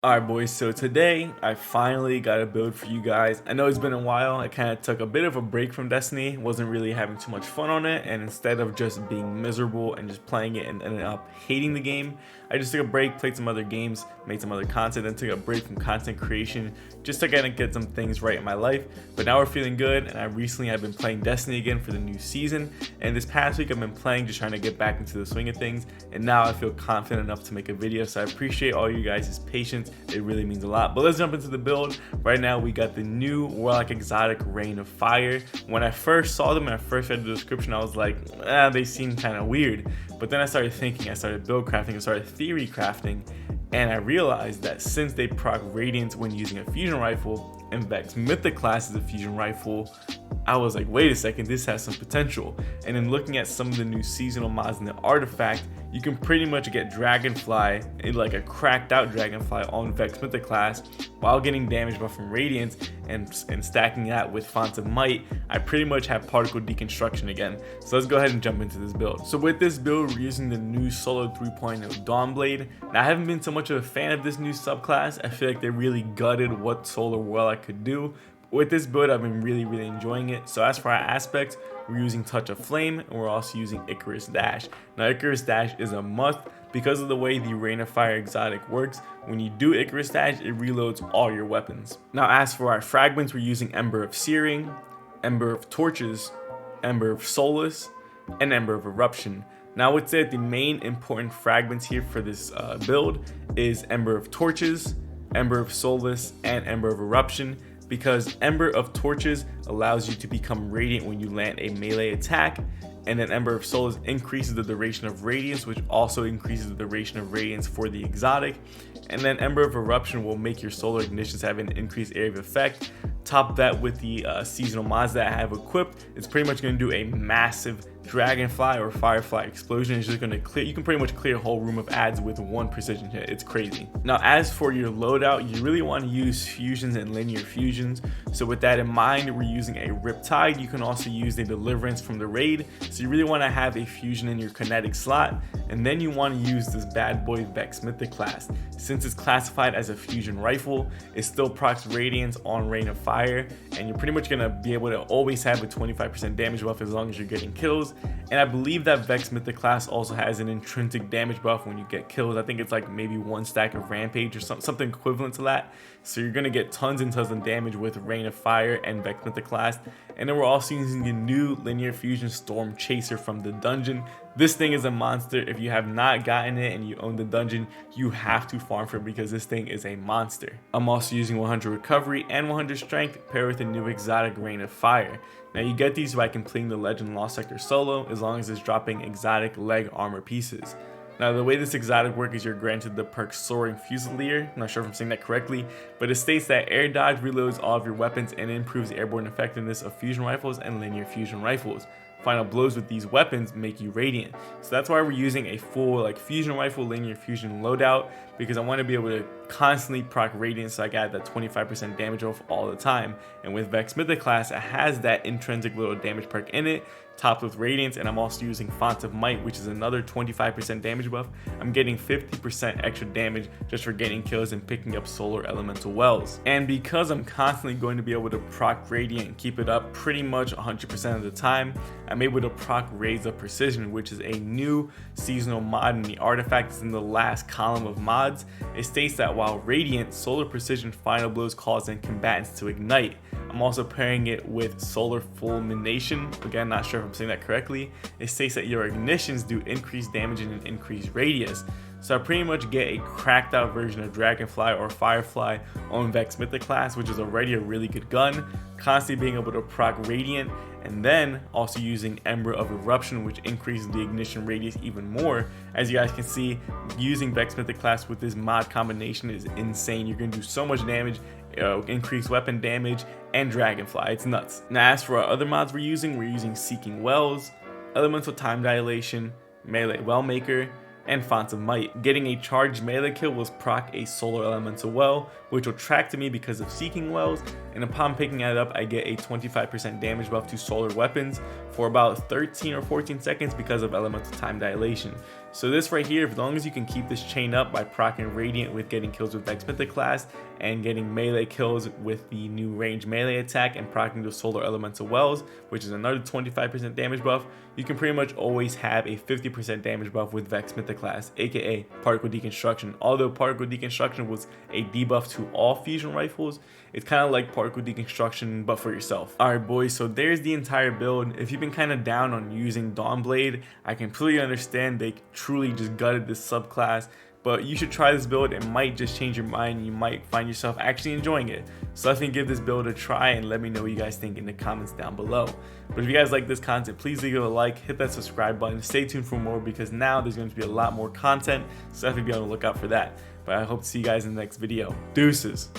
Alright boys, so today I finally got a build for you guys. I know it's been a while. I kind of took a bit of a break from Destiny, wasn't really having too much fun on it, and instead of just being miserable and just playing it and ended up hating the game, I just took a break, played some other games, made some other content, and took a break from content creation just to kind of get some things right in my life. But now we're feeling good, and I recently have been playing Destiny again for the new season, and this past week I've been playing, just trying to get back into the swing of things, and now I feel confident enough to make a video, so I appreciate all you guys' patience. It really means a lot. But let's jump into the build. Right now we got the new warlock exotic Rain of Fire. When I first saw them and I first read the description, I was like, they seem kind of weird. But then I started thinking, I started build crafting, I started theory crafting, and I realized that since they proc Radiance when using a fusion rifle, and Vex Mythic class is a fusion rifle, I was like, wait a second, this has some potential. And then looking at some of the new seasonal mods in the artifact, you can pretty much get Dragonfly, like a cracked out Dragonfly on Vex Mythic class, while getting damage buff from Radiance and stacking that with Fonts of Might. I pretty much have particle deconstruction again. So let's go ahead and jump into this build. So with this build, we're using the new Solo 3.0 Dawnblade. Now I haven't been so much of a fan of this new subclass. I feel like they really gutted what Solar Warlock could do. With this build, I've been really enjoying it. So as for our aspects, we're using Touch of Flame, and we're also using Icarus Dash. Now Icarus Dash is a must because of the way the Rain of Fire exotic works. When you do Icarus Dash, it reloads all your weapons. Now as for our fragments, we're using Ember of Searing, Ember of Torches, Ember of Solace, and Ember of Eruption. Now I would say that the main important fragments here for this build is Ember of Torches, Ember of Solace, and Ember of Eruption, because Ember of Torches allows you to become radiant when you land a melee attack, and then Ember of Solace increases the duration of radiance, which also increases the duration of radiance for the exotic, and then Ember of Eruption will make your solar ignitions have an increased area of effect. Top that with the seasonal mods that I have equipped, it's pretty much going to do a massive Dragonfly or Firefly explosion. It's just going to clear, you can pretty much clear a whole room of adds with one precision hit. It's crazy. Now as for your loadout, you really want to use fusions and linear fusions. So with that in mind, we're using a Riptide. You can also use a Deliverance from the raid. So you really want to have a fusion in your kinetic slot, and then you want to use this bad boy Vex Mythic class. Since it's classified as a fusion rifle, it still procs Radiance on Rain of Fire, and you're pretty much going to be able to always have a 25% damage buff as long as you're getting kills. And I believe that Vex Mythic class also has an intrinsic damage buff when you get kills. I think it's like maybe one stack of Rampage or something equivalent to that. So you're going to get tons and tons of damage with Rain of Fire and Vex Mythic class. And then we're also using the new Linear Fusion Storm Chaser from the dungeon. This thing is a monster. If you have not gotten it and you own the dungeon, you have to farm for it because this thing is a monster. I'm also using 100 recovery and 100 strength paired with the new exotic Rain of Fire. Now you get these by completing the Legend Lost Sector solo, as long as it's dropping exotic leg armor pieces. Now the way this exotic works is you're granted the perk Soaring Fusilier. I'm not sure if I'm saying that correctly, but it states that air dodge reloads all of your weapons and improves the airborne effectiveness of fusion rifles and linear fusion rifles. Final blows with these weapons make you radiant. So that's why we're using a full fusion rifle linear fusion loadout, because I want to be able to constantly proc radiant so I got that 25% damage off all the time. And with Vex Mythic class, it has that intrinsic little damage perk in it, topped with radiance, and I'm also using Fonts of Might, which is another 25% damage buff. I'm getting 50% extra damage just for getting kills and picking up solar elemental wells. And because I'm constantly going to be able to proc radiant and keep it up pretty much 100% of the time, I'm able to proc Rays of Precision, which is a new seasonal mod in the artifact. It's in the last column of mods. It states that while radiant, solar precision final blows cause combatants to ignite. I'm also pairing it with solar fulmination. Again, not sure if I'm saying that correctly. It states that your ignitions do increased damage and an increased radius. So I pretty much get a cracked out version of Dragonfly or Firefly on Vex Mythic class, which is already a really good gun, constantly being able to proc Radiant, and then also using Ember of Eruption, which increases the ignition radius even more. As you guys can see, using Vex Mythic class with this mod combination is insane. You're going to do so much damage, increased weapon damage, and Dragonfly. It's nuts. Now as for our other mods we're using Seeking Wells, Elemental Time Dilation, Melee Wellmaker, and Fonts of Might. Getting a charged melee kill will proc a solar elemental well, which will track to me because of Seeking Wells, and upon picking it up I get a 25% damage buff to solar weapons for about 13 or 14 seconds because of elemental time dilation. So this right here, as long as you can keep this chain up by proccing Radiant with getting kills with Vex Mythic class and getting melee kills with the new range melee attack and proccing the Solar Elemental Wells, which is another 25% damage buff, you can pretty much always have a 50% damage buff with Vex Mythic class, aka Particle Deconstruction. Although Particle Deconstruction was a debuff to all fusion rifles, it's kind of like Particle Deconstruction but for yourself. Alright boys, so there's the entire build. If you've been kind of down on using Dawnblade, I completely understand. They truly just gutted this subclass, but you should try this build. It might just change your mind. You might find yourself actually enjoying it. So definitely give this build a try and let me know what you guys think in the comments down below. But if you guys like this content, please leave it a like, hit that subscribe button, stay tuned for more, because now there's going to be a lot more content, so definitely be on the lookout for that. But I hope to see you guys in the next video. Deuces.